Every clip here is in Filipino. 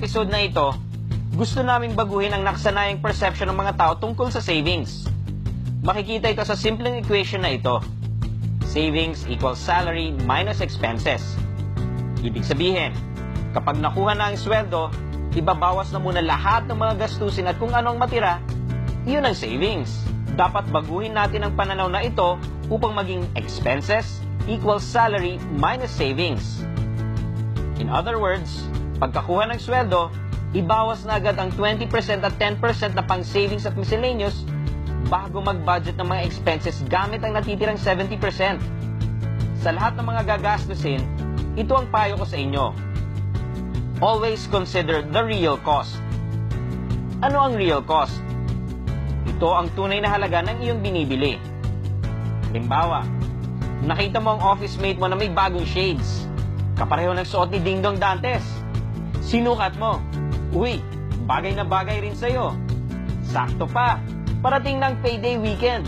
episode na ito, gusto naming baguhin ang nakasanayang perception ng mga tao tungkol sa savings. Makikita ito sa simpleng equation na ito. Savings equals salary minus expenses. Ibig sabihin, kapag nakuha na ang sweldo, ibabawas na muna lahat ng mga gastusin at kung anong matira, iyon ang savings. Dapat baguhin natin ang pananaw na ito upang maging expenses equals salary minus savings. In other words, pagkakuha ng sweldo, ibawas na agad ang 20% at 10% na pang savings at miscellaneous bago mag-budget ng mga expenses gamit ang natitirang 70%. Sa lahat ng mga gagastusin, ito ang payo ko sa inyo. Always consider the real cost. Ano ang real cost? Ito ang tunay na halaga ng iyong binibili. Halimbawa, nakita mo ang office mate mo na may bagong shades. Kapareho ng suot ni Ding Dong Dantes. Sinukat mo. Uy, bagay na bagay rin sa'yo. Sakto pa, parating ng payday weekend.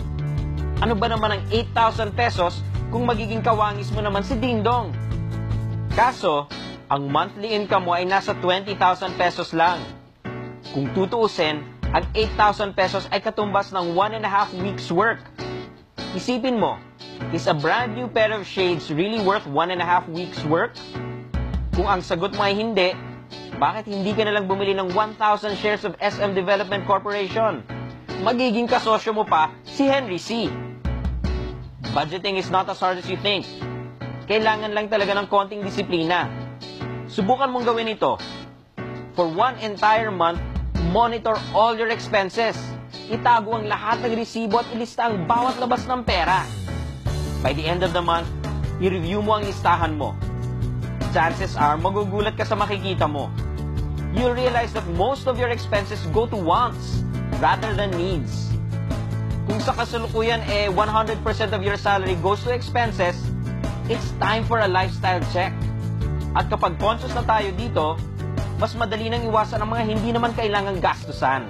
Ano ba naman ang 8,000 pesos kung magiging kawangis mo naman si Ding Dong? Kaso, ang monthly income mo ay nasa 20,000 pesos lang. Kung tutuusin, ang 8,000 pesos ay katumbas ng 1.5 weeks work. Isipin mo, is a brand new pair of shades really worth 1.5 weeks work? Kung ang sagot mo ay hindi, bakit hindi ka nalang bumili ng 1,000 shares of SM Development Corporation? Magiging kasosyo mo pa si Henry C. Budgeting is not as hard as you think. Kailangan lang talaga ng konting disiplina. Subukan mong gawin ito. For one entire month, monitor all your expenses. Itago ang lahat ng resibo at ilista ang bawat labas ng pera. By the end of the month, i-review mo ang listahan mo. Chances are, magugulat ka sa makikita mo. You'll realize that most of your expenses go to wants rather than needs. Kung sa kasalukuyan 100% of your salary goes to expenses, it's time for a lifestyle check. At kapag conscious na tayo dito, mas madali nang iwasan ang mga hindi naman kailangang gastusan.